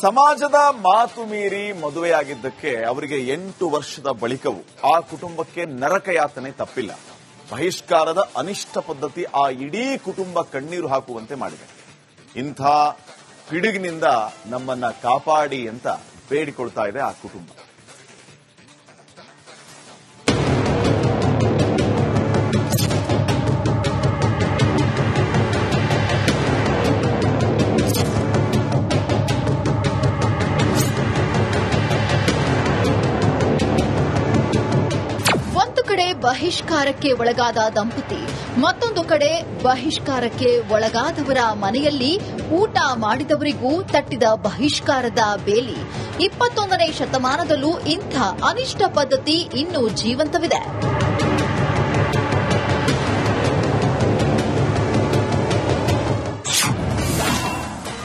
ಸಮಾಜದ ಮಾತು ಮೀರಿ ಮದುವೆಯಾಗಿದ್ದಕ್ಕೆ ಅವರಿಗೆ 8 ವರ್ಷದ ಬಳಿಕವೂ ಆ ಕುಟುಂಬಕ್ಕೆ ನರಕ ಯಾತನೆ ತಪ್ಪಿಲ್ಲ. ಬಹಿಷ್ಕಾರದ ಅನಿಷ್ಟ ಪದ್ಧತಿ ಆ ಇಡೀ ಕುಟುಂಬ ಕಣ್ಣೀರು ಹಾಕುವಂತೆ ಮಾಡಿದೆ. ಇಂಥ ಪಿಡುಗಿನಿಂದ ನಮ್ಮನ್ನ ಕಾಪಾಡಿ ಅಂತ ಬೇಡಿಕೊಳ್ತಾ ಇದೆ ಆ ಕುಟುಂಬ. ಬಹಿಷ್ಕಾರಕ್ಕೆ ಒಳಗಾದ ದಂಪತಿ, ಮತ್ತೊಂದು ಕಡೆ ಬಹಿಷ್ಕಾರಕ್ಕೆ ಒಳಗಾದವರ ಮನೆಯಲ್ಲಿ ಊಟ ಮಾಡಿದವರಿಗೂ ತಟ್ಟಿದ ಬಹಿಷ್ಕಾರದ ಬೇಲಿ. 21ನೇ ಶತಮಾನದಲ್ಲೂ ಇಂಥ ಅನಿಷ್ಟ ಪದ್ಧತಿ ಇನ್ನೂ ಜೀವಂತವಿದೆ.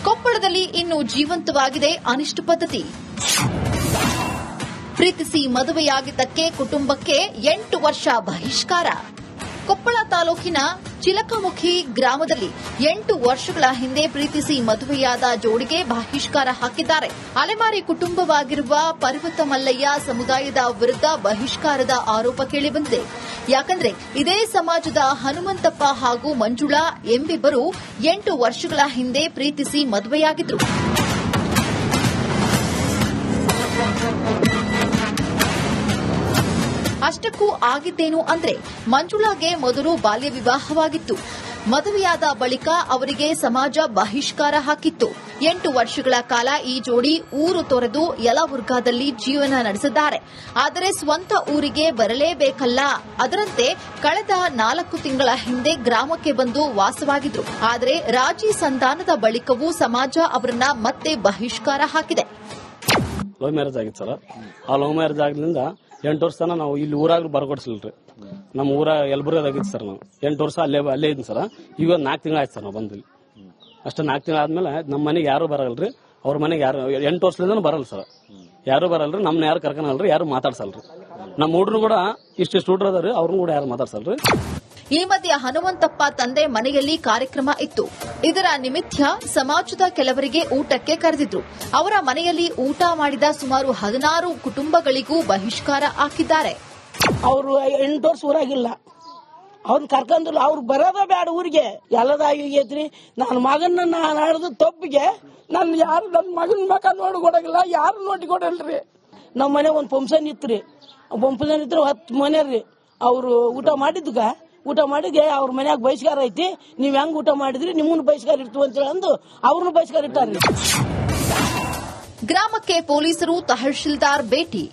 ಕೊಪ್ಪಳದಲ್ಲಿ ಇನ್ನೂ ಜೀವಂತವಾಗಿದೆ ಅನಿಷ್ಟ ಪದ್ಧತಿ. ಪ್ರೀತಿಸಿ ಮದುವೆಯಾಗಿದ್ದಕ್ಕೆ ಕುಟುಂಬಕ್ಕೆ 8 ವರ್ಷ ಬಹಿಷ್ಕಾರ. ಕೊಪ್ಪಳ ತಾಲೂಕಿನ ಚಿಲಕಮುಖಿ ಗ್ರಾಮದಲ್ಲಿ 8 ವರ್ಷಗಳ ಹಿಂದೆ ಪ್ರೀತಿಸಿ ಮದುವೆಯಾದ ಜೋಡಿಗೆ ಬಹಿಷ್ಕಾರ ಹಾಕಿದ್ದಾರೆ. ಅಲೆಮಾರಿ ಕುಟುಂಬವಾಗಿರುವ ಪರ್ವತ ಮಲ್ಲಯ್ಯ ಸಮುದಾಯದ ವಿರುದ್ಧ ಬಹಿಷ್ಕಾರದ ಆರೋಪ ಕೇಳಿಬಂದಿದೆ. ಯಾಕಂದ್ರೆ ಇದೇ ಸಮಾಜದ ಹನುಮಂತಪ್ಪ ಹಾಗೂ ಮಂಜುಳಾ ಎಂಬಿಬ್ಬರು 8 ವರ್ಷಗಳ ಹಿಂದೆ ಪ್ರೀತಿಸಿ ಮದುವೆಯಾಗಿದ್ರು. ಅಷ್ಟಕ್ಕೂ ಆಗಿದ್ದೇನು ಅಂದ್ರೆ, ಮಂಜುಳಾಗೆ ಮೊದಲು ಬಾಲ್ಯ ವಿವಾಹವಾಗಿತ್ತು. ಮದುವೆಯಾದ ಬಳಿಕ ಅವರಿಗೆ ಸಮಾಜ ಬಹಿಷ್ಕಾರ ಹಾಕಿತ್ತು. 8 ವರ್ಷಗಳ ಕಾಲ ಈ ಜೋಡಿ ಊರು ತೊರೆದು ಯಲಬುರ್ಗಾದಲ್ಲಿ ಜೀವನ ನಡೆಸಿದ್ದಾರೆ. ಆದರೆ ಸ್ವಂತ ಊರಿಗೆ ಬರಲೇಬೇಕಲ್ಲ, ಅದರಂತೆ ಕಳೆದ 4 ತಿಂಗಳ ಹಿಂದೆ ಗ್ರಾಮಕ್ಕೆ ಬಂದು ವಾಸವಾಗಿದ್ರು. ಆದರೆ ರಾಜಿ ಸಂಧಾನದ ಬಳಿಕವೂ ಸಮಾಜ ಅವರನ್ನ ಮತ್ತೆ ಬಹಿಷ್ಕಾರ ಹಾಕಿದೆ. ಲವ್ ಮ್ಯಾರೇಜ್ ಆಗಿತ್ತು ಸರ್. ಆ ಲವ್ ಮ್ಯಾರೇಜ್ ಆಗಿದ್ರಿಂದ 8 ವರ್ಷ ತನ ನಾವು ಇಲ್ಲಿ ಊರಾಗ ಬರ್ಕೊಡ್ಸಿಲ್ರಿ. ನಮ್ಮ ಊರ ಯಲಬುರ್ಗದಾಗಿತ್ತು ಸರ್. ನಾವು 8 ವರ್ಷ ಅಲ್ಲೇ ಇದ್ದೀನಿ ಸರ್. ಈಗ 4 ತಿಂಗಳು ಆಯ್ತು ಸರ್ ನಾವು ಬಂದಿಲ್ಲ. ಅಷ್ಟೇ 4 ತಿಂಗಳು ಆದ್ಮೇಲೆ ನಮ್ಮ ಮನೆಗೆ ಯಾರು ಬರಲ್ರಿ, ಅವ್ರ ಮನೆಗೆ ಯಾರು 8 ವರ್ಷದಿಂದ ಬರಲ್ಲ ಸರ್. ಯಾರು ಬರಲ್ರಿ, ನಮ್ನ ಯಾರು ಕರ್ಕೊಳಲ್ರಿ, ಯಾರು ಮಾತಾಡ್ಸಲ್ರಿ. ನಮ್ಮ ಹುಡ್ರು ಕೂಡ ಇಷ್ಟಿಷ್ಟು ಹುಡ್ರು ಅದಾವ್ರಿ, ಅವ್ರನ್ನ ಕೂಡ ಯಾರು ಮಾತಾಡ್ಸಲ್ರಿ. ಈ ಮಧ್ಯೆ ಹನುಮಂತಪ್ಪ ತಂದೆ ಮನೆಯಲ್ಲಿ ಕಾರ್ಯಕ್ರಮ ಇತ್ತು. ಇದರ ನಿಮಿತ್ತ ಸಮಾಜದ ಕೆಲವರಿಗೆ ಊಟಕ್ಕೆ ಕರೆದಿದ್ರು. ಅವರ ಮನೆಯಲ್ಲಿ ಊಟ ಮಾಡಿದ ಸುಮಾರು 16 ಕುಟುಂಬಗಳಿಗೂ ಬಹಿಷ್ಕಾರ ಹಾಕಿದ್ದಾರೆ. ಅವರು 8 ವರ್ಷ ಊರಾಗಿಲ್ಲ, ಅವ್ರನ್ನ ಕರ್ಕೊಂಡ್ರು. ಅವ್ರು ಬರೋದ ಬೇಡ ಊರಿಗೆ, ಎಲ್ಲದಾಗೈತ್ರಿ. ನನ್ನ ಮಗನ ನಾಡ್ದು ತಪ್ಪಿಗೆ ನನ್ನ ಯಾರು ನನ್ನ ಮಗನ ಮಕ ನೋಡಿ ಕೊಡಂಗಿಲ್ಲ, ಯಾರು ನೋಡಿ ಕೊಡಲ್ರಿ. ನಮ್ಮ ಮನೆ ಒಂದು ಫಂಕ್ಷನ್ ಇತ್ರಿ. ಫಂಕ್ಷನ್ ಇದ್ರು 10 ಮನೆ ರೀ. ಅವ್ರು ಊಟ ಮಾಡಿದ್ಗೆ ಅವ್ರ ಮನ್ಯಾಗ ಬಹಿಷ್ಕಾರ ಐತಿ, ನೀವ್ ಹೆಂಗ್ ಊಟ ಮಾಡಿದ್ರಿ ನಿಮ್ಮನ್ನು ಬಹಿಷ್ಕಾರ ಇರ್ತೀವಿ ಅಂತ ಅಂದು ಅವ್ರನ್ನ ಬಹಿಷ್ಕಾರ ಇಟ್ಟಾರ್ರಿ. ಗ್ರಾಮಕ್ಕೆ ಪೊಲೀಸರು, ತಹಶೀಲ್ದಾರ್ ಭೇಟಿ.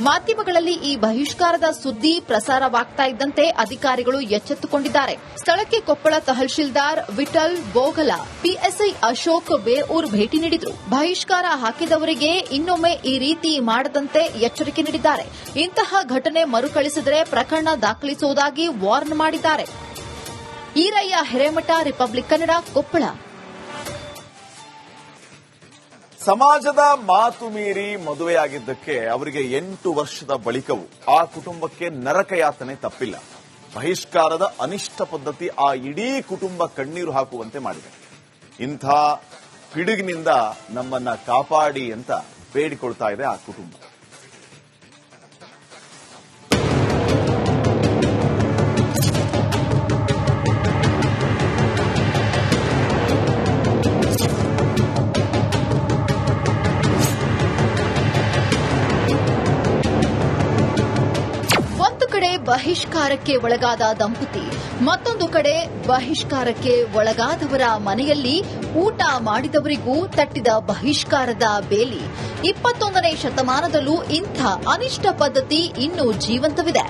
ಮಾಧ್ಯಮಗಳಲ್ಲಿ ಈ ಬಹಿಷ್ಕಾರದ ಸುದ್ದಿ ಪ್ರಸಾರವಾಗ್ತಾ ಇದ್ದಂತೆ ಅಧಿಕಾರಿಗಳು ಎಚ್ಚೆತ್ತುಕೊಂಡಿದ್ದಾರೆ. ಸ್ಥಳಕ್ಕೆ ಕೊಪ್ಪಳ ತಹಶೀಲ್ದಾರ್ ವಿಠಲ್ ಬೋಗಲ, ಪಿಎಸ್ಐ ಅಶೋಕ್ ಬೇಊರ್ ಭೇಟಿ ನೀಡಿದ್ರು. ಬಹಿಷ್ಕಾರ ಹಾಕಿದವರಿಗೆ ಇನ್ನೊಮ್ಮೆ ಈ ರೀತಿ ಮಾಡದಂತೆ ಎಚ್ಚರಿಕೆ ನೀಡಿದ್ದಾರೆ. ಇಂತಹ ಘಟನೆ ಮರುಕಳಿಸಿದರೆ ಪ್ರಕರಣ ದಾಖಲಿಸುವುದಾಗಿ ವಾರ್ನ್ ಮಾಡಿದ್ದಾರೆ. ಈರಯ್ಯ ಹಿರೇಮಠ, ರಿಪಬ್ಲಿಕ್ ಕನ್ನಡ, ಕೊಪ್ಪಳ. ಸಮಾಜದ ಮಾತು ಮೀರಿ ಮದುವೆಯಾಗಿದ್ದಕ್ಕೆ ಅವರಿಗೆ 8 ವರ್ಷದ ಬಳಿಕವೂ ಆ ಕುಟುಂಬಕ್ಕೆ ನರಕ ಯಾತನೆ ತಪ್ಪಿಲ್ಲ. ಬಹಿಷ್ಕಾರದ ಅನಿಷ್ಟ ಪದ್ಧತಿ ಆ ಇಡೀ ಕುಟುಂಬ ಕಣ್ಣೀರು ಹಾಕುವಂತೆ ಮಾಡಿದೆ. ಇಂಥ ಪಿಡುಗಿನಿಂದ ನಮ್ಮನ್ನ ಕಾಪಾಡಿ ಅಂತ ಬೇಡಿಕೊಳ್ತಾ ಇದೆ ಆ ಕುಟುಂಬ. ಬಹಿಷ್ಕಾರಕ್ಕೆ ಒಳಗಾದ ದಂಪತಿ, ಮತ್ತೊಂದು ಕಡೆ ಬಹಿಷ್ಕಾರಕ್ಕೆ ಒಳಗಾದವರ ಮನೆಯಲ್ಲಿ ಊಟ ಮಾಡಿದವರಿಗೂ ತಟ್ಟಿದ ಬಹಿಷ್ಕಾರದ ಬೇಲಿ. 21ನೇ ಶತಮಾನದಲ್ಲೂ ಇಂಥ ಅನಿಷ್ಟ ಪದ್ಧತಿ ಇನ್ನೂ ಜೀವಂತವಿದೆ.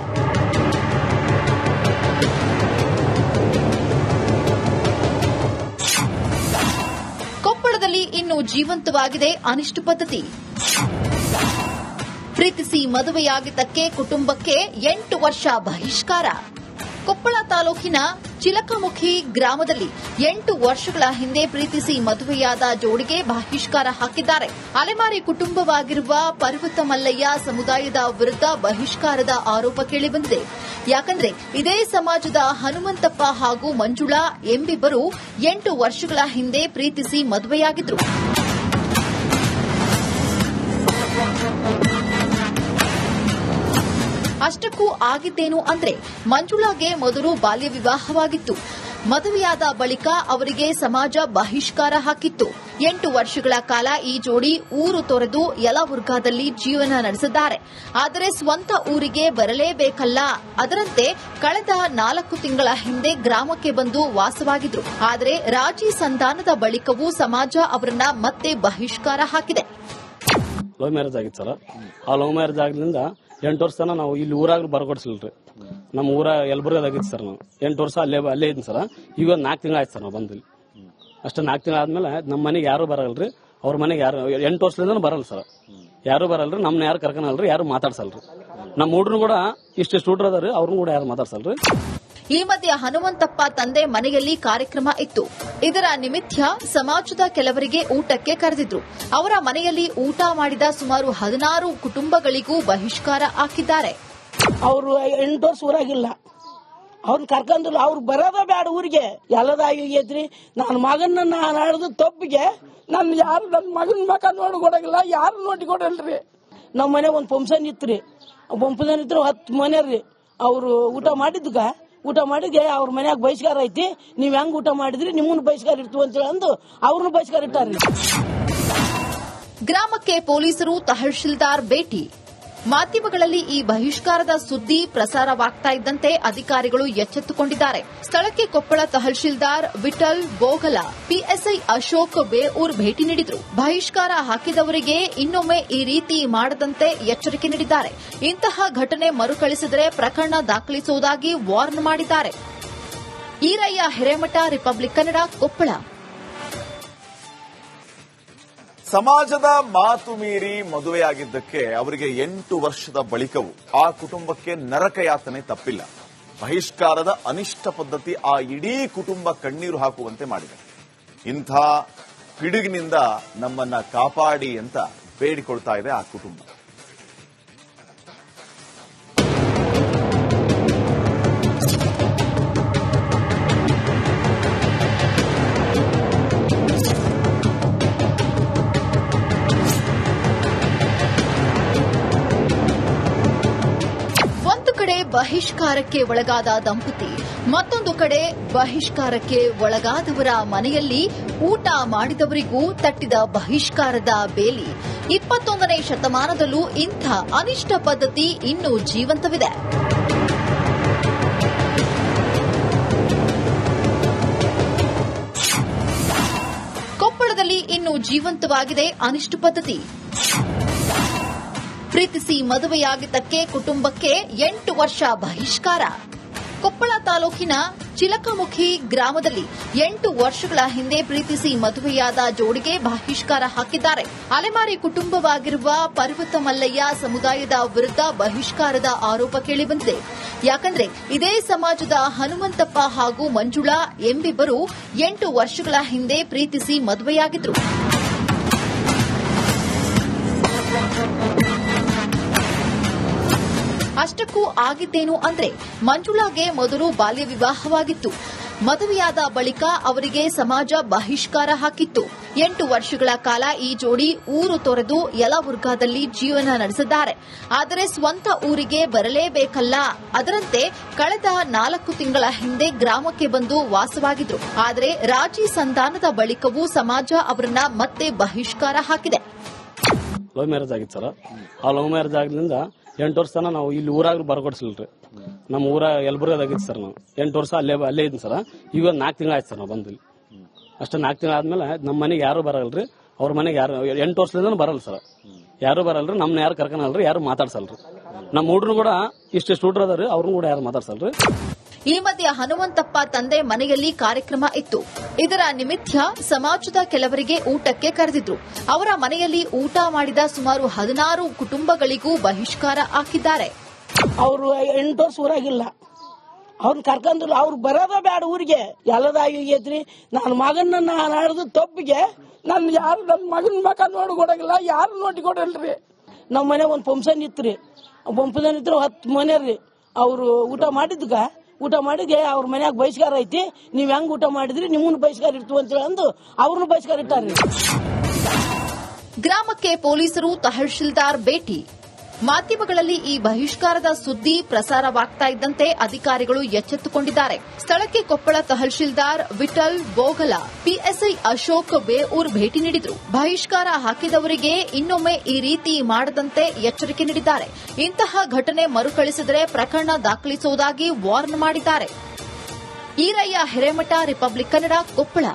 ಕೊಪ್ಪಳದಲ್ಲಿ ಇನ್ನೂ ಜೀವಂತವಾಗಿದೆ ಅನಿಷ್ಟ ಪದ್ಧತಿ. ಪ್ರೀತಿಸಿ ಮದುವೆಯಾಗಿದ್ದಕ್ಕೆ ಕುಟುಂಬಕ್ಕೆ 8 ವರ್ಷ ಬಹಿಷ್ಕಾರ. ಕೊಪ್ಪಳ ತಾಲೂಕಿನ ಚಿಲಕಮುಖಿ ಗ್ರಾಮದಲ್ಲಿ 8 ವರ್ಷಗಳ ಹಿಂದೆ ಪ್ರೀತಿಸಿ ಮದುವೆಯಾದ ಜೋಡಿಗೆ ಬಹಿಷ್ಕಾರ ಹಾಕಿದ್ದಾರೆ. ಅಲೆಮಾರಿ ಕುಟುಂಬವಾಗಿರುವ ಪರ್ವತ ಮಲ್ಲಯ್ಯ ಸಮುದಾಯದ ವಿರುದ್ಧ ಬಹಿಷ್ಕಾರದ ಆರೋಪ ಕೇಳಿಬಂದಿದೆ. ಯಾಕಂದ್ರೆ ಇದೇ ಸಮಾಜದ ಹನುಮಂತಪ್ಪ ಹಾಗೂ ಮಂಜುಳಾ ಎಂಬಿಬ್ಬರು 8 ವರ್ಷಗಳ ಹಿಂದೆ ಪ್ರೀತಿಸಿ ಮದುವೆಯಾಗಿದ್ರು. ಅಷ್ಟಕ್ಕೂ ಆಗಿದ್ದೇನು ಅಂದ್ರೆ ಮಂಜುಳಾಗೆ ಮೊದಲು ಬಾಲ್ಯ ವಿವಾಹವಾಗಿತ್ತು. ಮದುವೆಯಾದ ಬಳಿಕ ಅವರಿಗೆ ಸಮಾಜ ಬಹಿಷ್ಕಾರ ಹಾಕಿತ್ತು. 8 ವರ್ಷಗಳ ಕಾಲ ಈ ಜೋಡಿ ಊರು ತೊರೆದು ಯಲಬುರ್ಗಾದಲ್ಲಿ ಜೀವನ ನಡೆಸಿದ್ದಾರೆ. ಆದರೆ ಸ್ವಂತ ಊರಿಗೆ ಬರಲೇಬೇಕಲ್ಲ, ಅದರಂತೆ ಕಳೆದ 4 ತಿಂಗಳ ಹಿಂದೆ ಗ್ರಾಮಕ್ಕೆ ಬಂದು ವಾಸವಾಗಿದ್ರು. ಆದರೆ ರಾಜಿ ಸಂಧಾನದ ಬಳಿಕವೂ ಸಮಾಜ ಅವರನ್ನ ಮತ್ತೆ ಬಹಿಷ್ಕಾರ ಹಾಕಿದೆ. ಲವ್ ಮ್ಯಾರೇಜ್ ಆಗಿತ್ತು ಸರ್. ಆ ಲವ್ ಮ್ಯಾರೇಜ್ ಆಗ್ಲಿಂದ 8 ವರ್ಷ ತನ ನಾವು ಇಲ್ಲಿ ಊರಾಗ ಬರ್ಕೊಡ್ಸಿಲ್ರಿ. ನಮ್ಮ ಊರ ಯಲಬುರ್ಗಾದಾಗಿತ್ತು ಸರ್. ನಾವು 8 ವರ್ಷ ಅಲ್ಲೇ ಇದ್ದೀನಿ ಸರ್. ಈಗ 4 ತಿಂಗಳು ಆಯ್ತು ಸರ್ ನಾವು ಬಂದಿಲ್ಲಿ. ಅಷ್ಟೇ 4 ತಿಂಗಳು ಆದ್ಮೇಲೆ ನಮ್ಮ ಮನೆಗೆ ಯಾರು ಬರಲ್ರಿ, ಅವ್ರ ಮನೆಗೆ ಯಾರು 8 ವರ್ಷದಿಂದ ಬರಲ್ಲ ಸರ್. ಯಾರು ಬರಲ್ರಿ, ನಮ್ನ ಯಾರು ಕರ್ಕೊಳಲ್ರಿ, ಯಾರು ಮಾತಾಡ್ಸಲ್ರಿ. ನಮ್ಮ ಹುಡ್ರು ಕೂಡ ಇಷ್ಟು ಹುಡ್ರು ಅದಾರಿ, ಅವ್ರನ್ನ ಕೂಡ ಯಾರು ಮಾತಾಡ್ಸಲ್ರಿ. ಈ ಮಧ್ಯೆ ಹನುಮಂತಪ್ಪ ತಂದೆ ಮನೆಯಲ್ಲಿ ಕಾರ್ಯಕ್ರಮ ಇತ್ತು. ಇದರ ನಿಮಿತ್ತ ಸಮಾಜದ ಕೆಲವರಿಗೆ ಊಟಕ್ಕೆ ಕರೆದಿದ್ರು. ಅವರ ಮನೆಯಲ್ಲಿ ಊಟ ಮಾಡಿದ ಸುಮಾರು 16 ಕುಟುಂಬಗಳಿಗೂ ಬಹಿಷ್ಕಾರ ಹಾಕಿದ್ದಾರೆ. ಅವರು 8 ವರ್ಷ ಊರಾಗಿಲ್ಲ, ಅವ್ರನ್ನ ಕರ್ಕೊಂಡಿಲ್ಲ. ಅವ್ರು ಬರೋದ ಬೇಡ ಊರಿಗೆ. ಎಲ್ಲದಾಗೈತ್ರಿ. ನನ್ನ ಮಗನ ನಾನು ಆಡಿದ ತಪ್ಪಿಗೆ ನನ್ನ ಯಾರು ನನ್ನ ಮಗನ ಮಕ ನೋಡ್ಕೊಡಂಗಿಲ್ಲ, ಯಾರು ನೋಡಿಕೊಡಲ್ರಿ. ನಮ್ಮ ಮನೆ ಒಂದು ಫಂಕ್ಷನ್ ಇತ್ರಿ. ಫಂಕ್ಷನ್ ಇದ್ರು 10 ಮನೆ ರೀ. ಅವರು ಊಟ ಮಾಡಿದ್ಗೆ ಅವ್ರ ಮನ್ಯಾಗ ಬಹಿಷ್ಕಾರ ಐತಿ. ನೀವ್ ಹೆಂಗ್ ಊಟ ಮಾಡಿದ್ರಿ, ನಿಮ್ಮನ್ನ ಬಹಿಷ್ಕಾರ ಇರ್ತೀವಿ ಅಂತ ಹೇಳಿ ಅಂದು ಅವ್ರನ್ನ ಬಹಿಷ್ಕಾರ ಇಟ್ಟಾರ್ರಿ. ಗ್ರಾಮಕ್ಕೆ ಪೊಲೀಸರು, ತಹಶೀಲ್ದಾರ್ ಭೇಟಿ. ಮಾಧ್ಯಮಗಳಲ್ಲಿ ಈ ಬಹಿಷ್ಕಾರದ ಸುದ್ದಿ ಪ್ರಸಾರವಾಗ್ತಾ ಇದ್ದಂತೆ ಅಧಿಕಾರಿಗಳು ಎಚ್ಚೆತ್ತುಕೊಂಡಿದ್ದಾರೆ. ಸ್ಥಳಕ್ಕೆ ಕೊಪ್ಪಳ ತಹಶೀಲ್ದಾರ್ ವಿಠಲ್ ಬೋಗಲ, ಪಿಎಸ್ಐ ಅಶೋಕ್ ಬೇಊರ್ ಭೇಟಿ ನೀಡಿದ್ರು. ಬಹಿಷ್ಕಾರ ಹಾಕಿದವರಿಗೆ ಇನ್ನೊಮ್ಮೆ ಈ ರೀತಿ ಮಾಡದಂತೆ ಎಚ್ಚರಿಕೆ ನೀಡಿದ್ದಾರೆ. ಇಂತಹ ಘಟನೆ ಮರುಕಳಿಸಿದರೆ ಪ್ರಕರಣ ದಾಖಲಿಸುವುದಾಗಿ ವಾರ್ನ್ ಮಾಡಿದ್ದಾರೆ. ಈರಯ್ಯ ಹಿರೇಮಠ, ರಿಪಬ್ಲಿಕ್ ಕನ್ನಡ, ಕೊಪ್ಪಳ. ಸಮಾಜದ ಮಾತು ಮೀರಿ ಮದುವೆಯಾಗಿದ್ದಕ್ಕೆ ಅವರಿಗೆ 8 ವರ್ಷದ ಬಳಿಕವೂ ಆ ಕುಟುಂಬಕ್ಕೆ ನರಕ ಯಾತನೆ ತಪ್ಪಿಲ್ಲ. ಬಹಿಷ್ಕಾರದ ಅನಿಷ್ಟ ಪದ್ಧತಿ ಆ ಇಡೀ ಕುಟುಂಬ ಕಣ್ಣೀರು ಹಾಕುವಂತೆ ಮಾಡಿದೆ. ಇಂಥ ಪಿಡುಗಿನಿಂದ ನಮ್ಮನ್ನ ಕಾಪಾಡಿ ಅಂತ ಬೇಡಿಕೊಳ್ತಾ ಇದೆ ಆ ಕುಟುಂಬ. ಬಹಿಷ್ಕಾರಕ್ಕೆ ಒಳಗಾದ ದಂಪತಿ, ಮತ್ತೊಂದು ಕಡೆ ಬಹಿಷ್ಕಾರಕ್ಕೆ ಒಳಗಾದವರ ಮನೆಯಲ್ಲಿ ಊಟ ಮಾಡಿದವರಿಗೂ ತಟ್ಟಿದ ಬಹಿಷ್ಕಾರದ ಬೇಲಿ. 21ನೇ ಶತಮಾನದಲ್ಲೂ ಇಂಥ ಅನಿಷ್ಟ ಪದ್ಧತಿ ಇನ್ನೂ ಜೀವಂತವಿದೆ. ಕೊಪ್ಪಳದಲ್ಲಿ ಇನ್ನೂ ಜೀವಂತವಾಗಿದೆ ಅನಿಷ್ಟ ಪದ್ಧತಿ. ಪ್ರೀತಿಸಿ ಮದುವೆಯಾಗಿದ್ದಕ್ಕೆ ಕುಟುಂಬಕ್ಕೆ 8 ವರ್ಷ ಬಹಿಷ್ಕಾರ. ಕೊಪ್ಪಳ ತಾಲೂಕಿನ ಚಿಲಕಮುಖಿ ಗ್ರಾಮದಲ್ಲಿ 8 ವರ್ಷಗಳ ಹಿಂದೆ ಪ್ರೀತಿಸಿ ಮದುವೆಯಾದ ಜೋಡಿಗೆ ಬಹಿಷ್ಕಾರ ಹಾಕಿದ್ದಾರೆ. ಅಲೆಮಾರಿ ಕುಟುಂಬವಾಗಿರುವ ಪರ್ವತ ಮಲ್ಲಯ್ಯ ಸಮುದಾಯದ ವಿರುದ್ಧ ಬಹಿಷ್ಕಾರದ ಆರೋಪ ಕೇಳಿಬಂದಿದೆ. ಯಾಕಂದ್ರೆ ಇದೇ ಸಮಾಜದ ಹನುಮಂತಪ್ಪ ಹಾಗೂ ಮಂಜುಳಾ ಎಂಬಿಬ್ಬರು 8 ವರ್ಷಗಳ ಹಿಂದೆ ಪ್ರೀತಿಸಿ ಮದುವೆಯಾಗಿದ್ರು. ಅಷ್ಟಕ್ಕೂ ಆಗಿದ್ದೇನು ಅಂದ್ರೆ ಮಂಜುಳಾಗೆ ಮೊದಲು ಬಾಲ್ಯ ವಿವಾಹವಾಗಿತ್ತು. ಮದುವೆಯಾದ ಬಳಿಕ ಅವರಿಗೆ ಸಮಾಜ ಬಹಿಷ್ಕಾರ ಹಾಕಿತ್ತು. 8 ವರ್ಷಗಳ ಕಾಲ ಈ ಜೋಡಿ ಊರು ತೊರೆದು ಯಲಬುರ್ಗಾದಲ್ಲಿ ಜೀವನ ನಡೆಸಿದ್ದಾರೆ. ಆದರೆ ಸ್ವಂತ ಊರಿಗೆ ಬರಲೇಬೇಕಲ್ಲ, ಅದರಂತೆ ಕಳೆದ 4 ತಿಂಗಳ ಹಿಂದೆ ಗ್ರಾಮಕ್ಕೆ ಬಂದು ವಾಸವಾಗಿದ್ರು. ಆದರೆ ರಾಜಿ ಸಂಧಾನದ ಬಳಿಕವೂ ಸಮಾಜ ಅವರನ್ನ ಮತ್ತೆ ಬಹಿಷ್ಕಾರ ಹಾಕಿದೆ. ಲವ್ ಮ್ಯಾರೇಜ್ ಆಗಿತ್ತು ಸರ್. ಆ ಲವ್ ಮ್ಯಾರೇಜ್ ಆಗ್ಲಿಂದ 8 ವರ್ಷ ತನ ನಾವು ಇಲ್ಲಿ ಊರಾಗ ಬರ್ಕೊಡ್ಸಿಲ್ರಿ. ನಮ್ಮ ಊರ ಯಲಬುರ್ಗಾದಾಗಿತ್ತು ಸರ್. ನಾವು 8 ವರ್ಷ ಅಲ್ಲೇ ಇದ್ದೀನಿ ಸರ್. ಈಗ 4 ತಿಂಗಳು ಆಯ್ತು ಸರ್ ನಾವು ಬಂದಿಲ್ಲಿ. ಅಷ್ಟೇ 4 ತಿಂಗಳು ಆದ್ಮೇಲೆ ನಮ್ಮ ಮನೆಗೆ ಯಾರು ಬರಲ್ರಿ, ಅವ್ರ ಮನೆಗೆ ಯಾರು 8 ವರ್ಷದಿಂದ ಬರಲ್ಲ ಸರ್. ಯಾರು ಬರಲ್ರಿ, ನಮ್ನ ಯಾರು ಕರ್ಕೊಳಲ್ರಿ, ಯಾರು ಮಾತಾಡ್ಸಲ್ರಿ. ನಮ್ಮ ಹುಡ್ರು ಕೂಡ ಇಷ್ಟು ಹುಡ್ರು ಅದಾರಿ, ಅವ್ರನ್ನ ಕೂಡ ಯಾರು ಮಾತಾಡ್ಸಲ್ರಿ. ಈ ಮಧ್ಯೆ ಹನುಮಂತಪ್ಪ ತಂದೆ ಮನೆಯಲ್ಲಿ ಕಾರ್ಯಕ್ರಮ ಇತ್ತು. ಇದರ ನಿಮಿತ್ತ ಸಮಾಜದ ಕೆಲವರಿಗೆ ಊಟಕ್ಕೆ ಕರೆದಿದ್ರು. ಅವರ ಮನೆಯಲ್ಲಿ ಊಟ ಮಾಡಿದ ಸುಮಾರು 16 ಕುಟುಂಬಗಳಿಗೂ ಬಹಿಷ್ಕಾರ ಹಾಕಿದ್ದಾರೆ. ಅವರು 8 ವರ್ಷ ಊರಾಗಿಲ್ಲ, ಅವ್ರನ್ನ ಕರ್ಕೊಂಡಿಲ್ಲ. ಅವ್ರು ಬರೋದ ಬೇಡ ಊರಿಗೆ. ಎಲ್ಲದಾಗೈತ್ರಿ. ನನ್ನ ಮಗನ ನಾನು ಆಡಿದ ತಪ್ಪಿಗೆ ನನ್ನ ಯಾರು ನನ್ನ ಮಗನ ಮಕ ನೋಡ್ಕೊಡಂಗಿಲ್ಲ, ಯಾರು ನೋಡಿಕೊಡಲ್ರಿ. ನಮ್ಮ ಮನೆ ಒಂದು ಫಂಕ್ಷನ್ ಇತ್ರಿ. ಫಂಕ್ಷನ್ ಇದ್ರು 10 ಮನೆ ರೀ. ಅವರು ಊಟ ಮಾಡಿದ್ಗೆ ಅವ್ರ ಮನ್ಯಾಗ ಬಹಿಷ್ಕಾರ ಐತಿ. ನೀವ್ ಹೆಂಗ್ ಊಟ ಮಾಡಿದ್ರಿ, ನಿಮ್ಮನ್ನ ಬಹಿಷ್ಕಾರ ಇರ್ತೀವಿ ಅಂತ ಹೇಳಿ ಅಂದು ಅವ್ರನ್ನ ಬಹಿಷ್ಕಾರ ಇಟ್ಟಾರ್ರಿ. ಗ್ರಾಮಕ್ಕೆ ಕುಟುಂಬಕ್ಕೆ ಪೊಲೀಸರು ತಹಶೀಲ್ದಾರ್ ಭೇಟಿ. ಮಾಧ್ಯಮಗಳಲ್ಲಿ ಈ ಬಹಿಷ್ಕಾರದ ಸುದ್ದಿ ಪ್ರಸಾರವಾಗ್ತಾ ಇದ್ದಂತೆ ಅಧಿಕಾರಿಗಳು ಎಚ್ಚೆತ್ತುಕೊಂಡಿದ್ದಾರೆ. ಸ್ಥಳಕ್ಕೆ ಕೊಪ್ಪಳ ತಹಶೀಲ್ದಾರ್ ವಿಠಲ್ ಬೋಗಲ, ಪಿಎಸ್ಐ ಅಶೋಕ್ ಬೇಊರ್ ಭೇಟಿ ನೀಡಿದ್ರು. ಬಹಿಷ್ಕಾರ ಹಾಕಿದವರಿಗೆ ಇನ್ನೊಮ್ಮೆ ಈ ರೀತಿ ಮಾಡದಂತೆ ಎಚ್ಚರಿಕೆ ನೀಡಿದ್ದಾರೆ. ಇಂತಹ ಘಟನೆ ಮರುಕಳಿಸಿದರೆ ಪ್ರಕರಣ ದಾಖಲಿಸುವುದಾಗಿ ವಾರ್ನ್ ಮಾಡಿದ್ದಾರೆ. ಈರಯ್ಯ ಹಿರೇಮಠ, ರಿಪಬ್ಲಿಕ್ ಕನ್ನಡ, ಕೊಪ್ಪಳ.